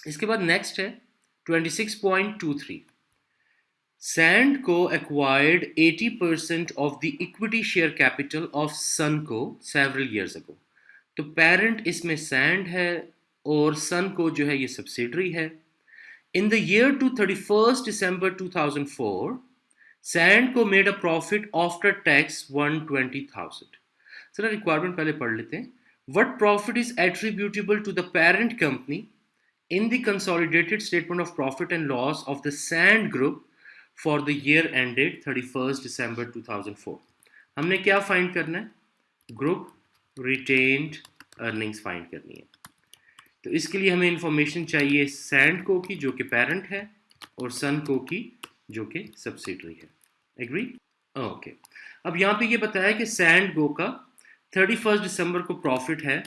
इसके बाद नेक्स्ट है 26.23, Sandco acquired 80% of the equity share capital of Sunco several years ago. तो parent इसमें सैंड है और Sunco जो है ये सब्सिडरी है. In the year to 31st December 2004, Sandco made a profit after tax 120,000. Sir requirement पहले पढ़ लेते हैं. What profit is attributable to the parent company in the consolidated statement of profit and loss of the Sand Group for the year ended 31st December 2004. हमने क्या find करना है? Group retained earnings find करनी है. तो इसके लिए हमें इंफॉर्मेशन चाहिए सैंडको की जो कि पेरेंट है और सनको की जो कि सब्सिडरी है. एग्री? ओके. अब यहाँ पे ये बताया कि सैंडको का 31 दिसंबर को प्रॉफिट है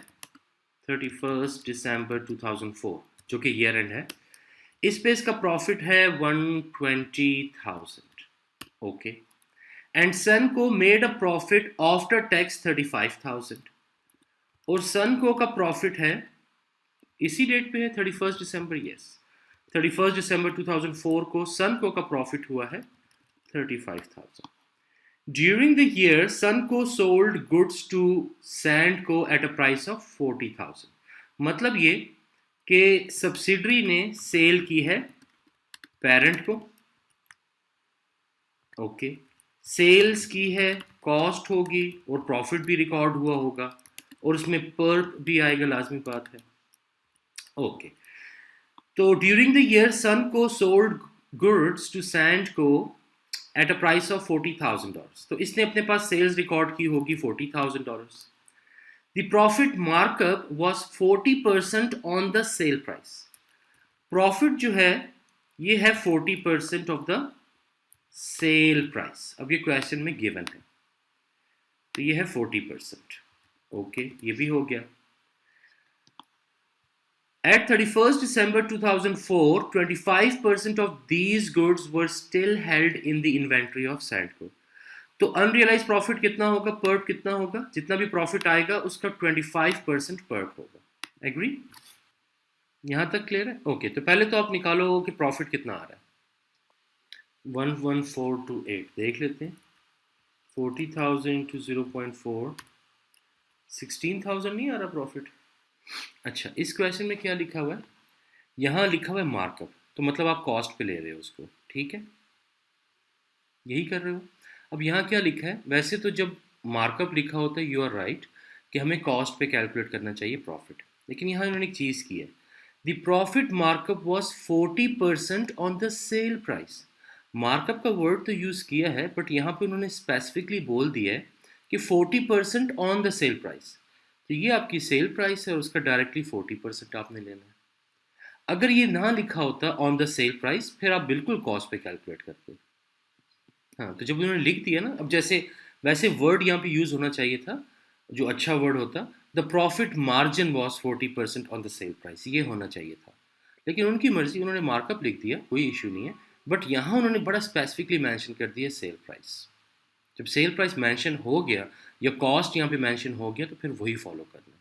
31 दिसंबर 2004 जो कि ईयर एंड है. इस पे इसका प्रॉफिट है 120,000. Okay. And SunCo made a profit after tax 35,000 और सनको का प्रॉफिट है इसी डेट पे है 31 दिसंबर. यस, 31 दिसंबर 2004 को सनको का प्रॉफिट हुआ है 35,000. During the year SunCo sold goods to SandCo at a price of 40,000. मतलब ये कि सब्सिडरी ने सेल की है पेरेंट को. ओके. सेल्स की है, कॉस्ट होगी और प्रॉफिट भी रिकॉर्ड हुआ होगा और उसमें पर्प भी आएगा, लाजमी बात है. ओके. तो during the year SunCo sold goods to SandCo at a price of $40,000. तो इसने अपने पास सेल्स रिकॉर्ड की होगी $40,000. The profit markup was 40% on the sale price. Profit जो है ये है 40% of the sale price. अब ये क्वेश्चन में गिवन है तो ये है 40%. ओके, ये भी हो गया. At 31st December 2004, 25% of these goods were still held in the inventory of Sandco. तो अनरियलाइज प्रॉफिट कितना होगा, पर्प कितना होगा, जितना भी प्रॉफिट आएगा उसका 25% पर्प होगा. एग्री? यहां तक क्लियर है? ओके. तो पहले तो आप निकालो कि प्रॉफिट कितना आ रहा है. 11428 देख लेते हैं. 40,000 to 0.4 16,000 नहीं आ रहा प्रॉफिट. अच्छा, इस क्वेश्चन में क्या लिखा हुआ है? यहां लिखा हुआ है मार्कअप, तो मतलब आप कॉस्ट पे ले रहे हो उसको. ठीक है, यही कर रहे हो. अब यहाँ क्या लिखा है? वैसे तो जब मार्कअप लिखा होता है यू आर राइट कि हमें कॉस्ट पे कैलकुलेट करना चाहिए प्रॉफिट, लेकिन यहाँ इन्होंने एक चीज़ की है. The profit markup was 40% on the sale price. Markup का वर्ड तो यूज़ किया है बट यहाँ पे उन्होंने स्पेसिफिकली बोल दिया है कि 40% ऑन द सेल प्राइस. तो ये आपकी सेल प्राइस है और उसका डायरेक्टली 40% आपने लेना है. अगर ये ना लिखा होता ऑन द सेल प्राइस फिर आप बिल्कुल कॉस्ट पे कैलकुलेट करते. हाँ, तो जब उन्होंने लिख दिया ना, अब जैसे वैसे वर्ड यहाँ पे यूज़ होना चाहिए था जो अच्छा वर्ड होता, the profit margin was 40% on the sale price, ये होना चाहिए था. लेकिन उनकी मर्जी, उन्होंने मार्कअप लिख दिया, कोई इशू नहीं है. बट यहाँ उन्होंने बड़ा स्पेसिफिकली मेंशन कर दिया सेल प्राइस. जब सेल प्राइस मेंशन हो गया या कॉस्ट यहाँ पे मेंशन हो गया तो फिर वही फॉलो करना.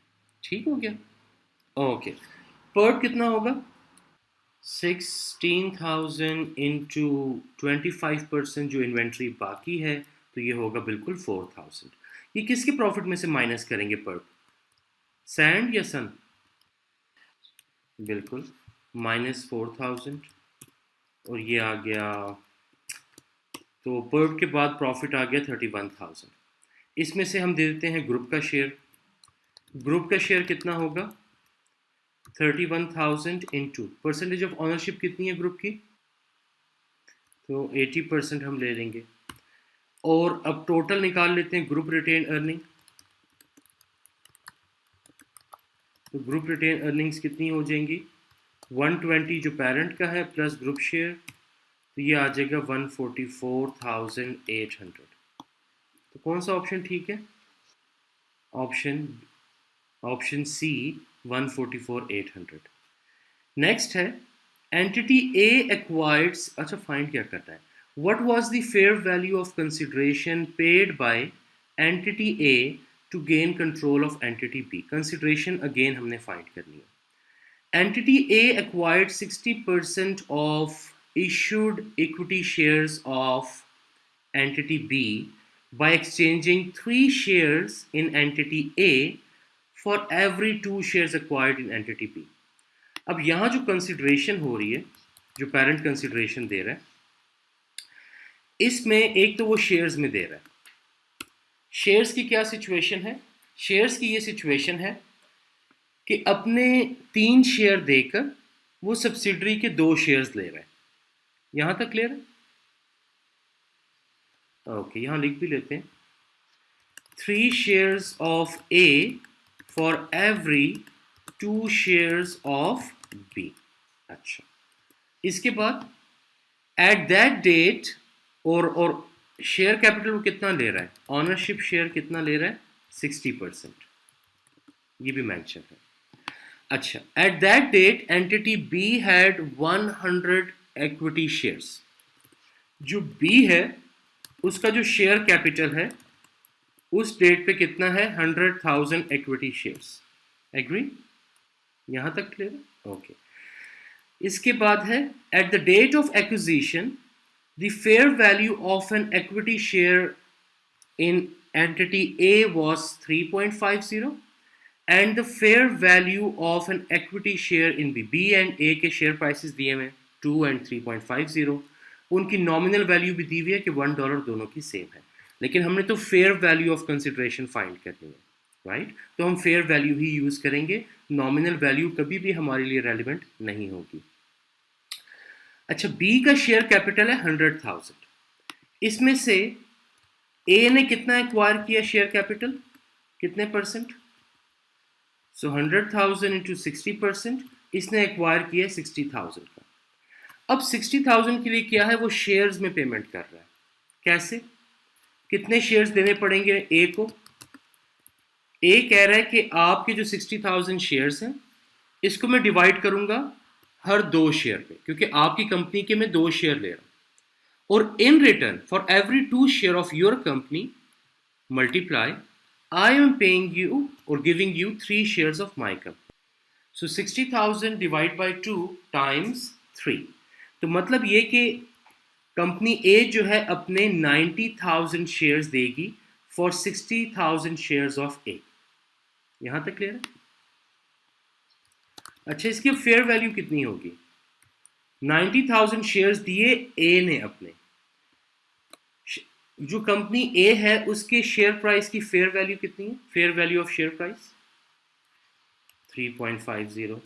ठीक हो गया? ओके. पर्ट कितना होगा? 16,000 इंटू 25% जो इन्वेंट्री बाकी है तो ये होगा बिल्कुल 4,000. ये किसके प्रॉफिट में से माइनस करेंगे पर्प? सैंड या सन? बिल्कुल -4,000 और ये आ गया. तो पर्प के बाद प्रॉफिट आ गया 31,000. इसमें से हम दे देते हैं ग्रुप का शेयर. ग्रुप का शेयर कितना होगा? 31,000 इंटू परसेंटेज ऑफ ऑनरशिप कितनी है ग्रुप की? तो 80% हम ले लेंगे. और अब टोटल निकाल लेते हैं ग्रुप रिटेन अर्निंग. तो ग्रुप रिटेन अर्निंग्स कितनी हो जाएंगी? 120 जो पेरेंट का है प्लस ग्रुप शेयर, तो ये आ जाएगा 144,800. तो कौन सा ऑप्शन ठीक है? Option C 144,800. नेक्स्ट है एंटिटी ए एक्वायर्ड. अच्छा, फाइंड क्या करना है? What was the fair value of consideration paid by entity A to gain control of entity B. Consideration again हमने फाइंड करनी है. Entity A acquired 60% of issued equity shares of entity B by exchanging 3 shares in entity A for every 2 shares acquired in entity B. अब यहाँ जो consideration हो रही है, जो पेरेंट कंसिडरेशन दे रहा है, इसमें एक तो वो शेयर्स में दे रहा है। शेयर्स की क्या सिचुएशन है? शेयर्स की ये सिचुएशन है कि अपने 3 शेयर देकर वो सब्सिडरी के 2 शेयर्स ले रहा है। यहाँ तक क्लियर है? ओके, यहाँ लिख भी लेते हैं 3 shares of A for every 2 shares of B। अच्छा, इसके बाद एट दैट डेट और शेयर कैपिटल वो कितना ले रहा है? ऑनरशिप शेयर कितना ले रहा है? 60%, ये भी मेंशन है। अच्छा, at that date entity B had 100 equity shares. जो बी है उसका जो शेयर कैपिटल है उस डेट पे कितना है? 100,000 इक्विटी शेयर्स। एग्री? यहां तक क्लियर है? ओके। इसके बाद है at the date of acquisition the fair value of an equity share in entity A was 3.50 and the fair value of an equity share in B. B and A के share prices दिए हुए 2 and 3.50। उनकी nominal value भी दी हुई है कि $1 दोनों की सेम है, लेकिन हमने तो fair value of consideration find करनी है, राइट? तो हम फेयर वैल्यू ही यूज करेंगे, नॉमिनल वैल्यू कभी भी हमारे लिए रेलिवेंट नहीं होगी। अच्छा, बी का शेयर कैपिटल है 100,000। इसमें से ए ने कितना एक्वायर किया शेयर कैपिटल? कितने परसेंट? सो 100,000 इंटू 60%, इसने एक्वायर किया 60,000 का। अब 60,000 के लिए क्या है? वो शेयर्स में पेमेंट कर रहा है। कैसे? कितने शेयर्स देने पड़ेंगे ए को? ए कह रहा है कि आपके जो 60,000 शेयर्स हैं इसको मैं डिवाइड करूंगा हर 2 शेयर पे, क्योंकि आपकी कंपनी के मैं 2 शेयर ले रहा हूं, और in return for every 2 share of your company multiply I am paying you और giving you 3 shares of my company. So 60,000 divide by 2 times 3। तो मतलब ये कि कंपनी ए जो है अपने 90,000 शेयर्स देगी फॉर 60,000 शेयर्स ऑफ ए। यहां तक क्लियर है? अच्छा, इसकी फेयर वैल्यू कितनी होगी? 90,000 शेयर्स दिए ए ने अपने, जो कंपनी ए है उसके शेयर प्राइस की फेयर वैल्यू कितनी है? Fair value of share price 3.50।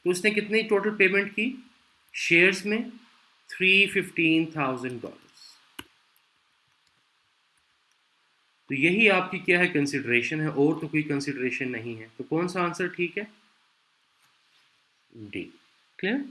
तो उसने कितनी टोटल पेमेंट की शेयर्स में? $315,000। तो यही आपकी क्या है? कंसिडरेशन है, और तो कोई कंसिडरेशन नहीं है। तो कौन सा आंसर ठीक है? डी। क्लियर?